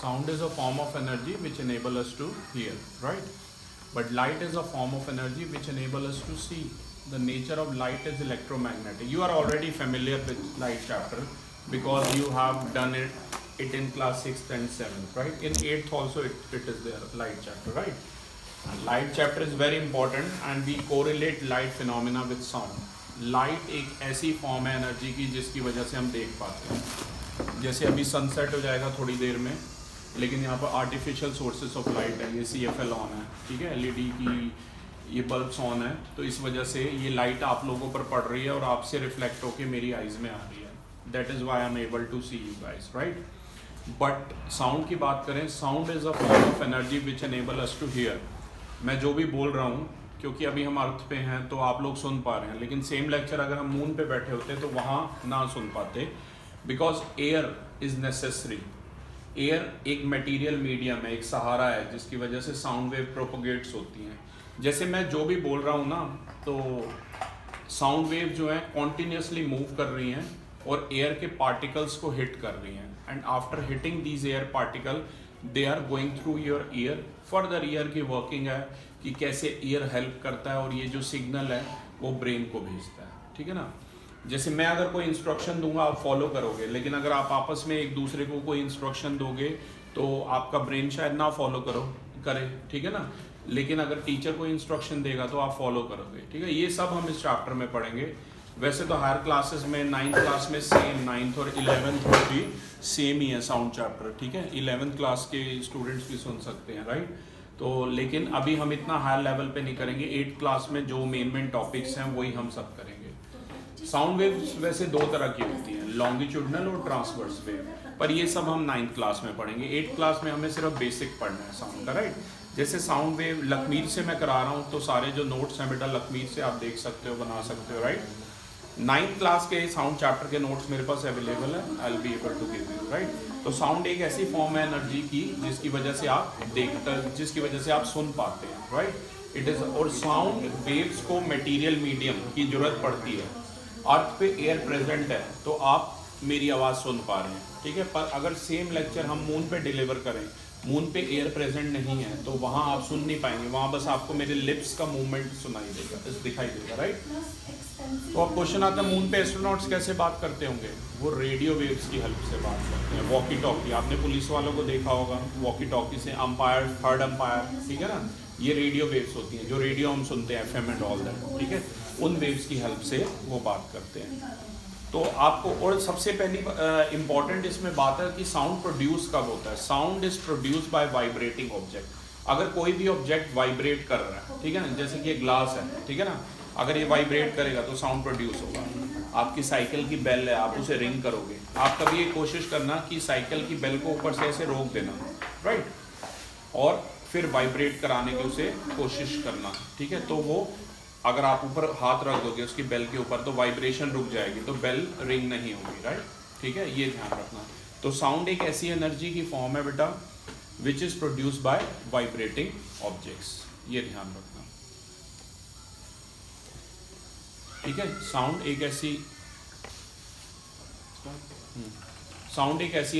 Sound is a form of energy which enable us to hear, right? But light is a form of energy which enable us to see. The nature of light is electromagnetic. You are already familiar with light chapter because you have done it in class 6th and 7th, right? In 8th also it is there, light chapter, right? And light chapter is very important and we correlate light phenomena with sound. Light एक ऐसी form है energy की जिसकी वजह से हम देख पाते हैं. जैसे अभी सनसेट हो जाएगा थोड़ी देर में, लेकिन यहाँ पर आर्टिफिशियल सोर्सेस ऑफ लाइट है, ये CFL ऑन है, ठीक है, LED की ये बल्ब्स ऑन है, तो इस वजह से ये लाइट आप लोगों पर पड़ रही है और आपसे रिफ्लेक्ट होके मेरी आइज़ में आ रही है. That is why I am able to see you guys, right. But sound की बात करें, sound is a form of energy which enable us to hear. मैं जो भी बोल रहा हूँ, क्योंकि अभी हम अर्थ पे हैं तो आप लोग सुन पा रहे हैं, लेकिन सेम लेक्चर अगर हम मून पे बैठे होते तो वहाँ ना सुन पाते, because air is necessary. Air एक मटेरियल मीडियम है, एक सहारा है जिसकी वजह से साउंड वेव प्रोपोगेट्स होती हैं. जैसे मैं जो भी बोल रहा हूँ ना, तो साउंड वेव जो है कॉन्टीन्यूसली मूव कर रही हैं और एयर के पार्टिकल्स को हिट कर रही हैं, and after hitting these air particle they are going through your ear. Further ear की वर्किंग है कि कैसे ईयर हेल्प करता है और ये जो सिग्नल है वो ब्रेन को भेजता है, ठीक है ना. जैसे मैं अगर कोई इंस्ट्रक्शन दूंगा आप फॉलो करोगे, लेकिन अगर आप आपस में एक दूसरे को कोई इंस्ट्रक्शन दोगे तो आपका ब्रेन शायद ना फॉलो करे, ठीक है ना. लेकिन अगर टीचर कोई इंस्ट्रक्शन देगा तो आप फॉलो करोगे, ठीक है. ये सब हम इस चैप्टर में पढ़ेंगे. वैसे तो हायर क्लासेस में 9th क्लास में सेम, 9th और 11th में भी सेम ही है साउंड चैप्टर, ठीक है. 11th क्लास के स्टूडेंट्स भी सुन सकते हैं, राइट. तो लेकिन अभी हम इतना हायर लेवल पे नहीं करेंगे. 8th क्लास में जो मेन टॉपिक्स हैं वही हम सब करेंगे. साउंड वेव्स वैसे दो तरह की होती हैं, लॉन्गिट्यूडनल और ट्रांसवर्स वेव, पर ये सब हम 9th क्लास में पढ़ेंगे. 8th क्लास में हमें सिर्फ बेसिक पढ़ना है साउंड का, राइट. जैसे साउंड वेव लकमीर से मैं करा रहा हूँ, तो सारे जो नोट्स हैं बेटा लकमीर से आप देख सकते हो, बना सकते हो, राइट. 9th क्लास के साउंड चैप्टर के नोट्स मेरे पास अवेलेबल है, I will be able to give you, right. तो साउंड एक ऐसी फॉर्म है एनर्जी की जिसकी वजह से आप जिसकी वजह से आप सुन पाते हैं, राइट. It is. और साउंड वेव्स को मटेरियल मीडियम की जरूरत पड़ती है. अर्थ पे एयर प्रेजेंट है तो आप मेरी आवाज़ सुन पा रहे हैं, ठीक है. पर अगर सेम लेक्चर हम मून पे डिलीवर करें, मून पे एयर प्रेजेंट नहीं है, तो वहाँ आप सुन नहीं पाएंगे. वहाँ बस आपको मेरे लिप्स का मूवमेंट सुनाई देगा, दिखाई देगा, राइट. तो अब क्वेश्चन आता है, मून पे एस्ट्रोनॉट्स कैसे बात करते होंगे? वो रेडियो वेव्स की हेल्प से बात करते हैं. वॉकी टॉकी, आपने पुलिस वालों को देखा होगा, वॉकी टॉकी से अंपायर, थर्ड अंपायर, ठीक है ना, ये रेडियो वेव्स होती हैं. जो रेडियो हम सुनते हैं, FM एंड ऑल दैट, ठीक है, उन वेव्स की हेल्प से वो बात करते हैं. तो आपको, और सबसे पहली इंपॉर्टेंट इसमें बात है कि साउंड प्रोड्यूस कब होता है. Sound is produce by vibrating object. अगर कोई भी ऑब्जेक्ट वाइब्रेट कर रहा है, ठीक है ना, जैसे कि ये ग्लास है, ठीक है ना, अगर ये वाइब्रेट करेगा तो साउंड प्रोड्यूस होगा. आपकी साइकिल की बेल है, आप उसे रिंग करोगे, आप कभी ये कोशिश करना कि साइकिल की बेल को ऊपर से ऐसे रोक देना, राइट, और फिर वाइब्रेट कराने की उसे कोशिश करना, ठीक है. तो वो अगर आप ऊपर हाथ रख दोगे उसकी बेल के ऊपर तो वाइब्रेशन रुक जाएगी, तो बेल रिंग नहीं होगी, राइट, ठीक है. ये ध्यान रखना. तो साउंड एक ऐसी एनर्जी की फॉर्म है बेटा which is produce by vibrating objects, ये ध्यान रखना, ठीक है. साउंड एक ऐसी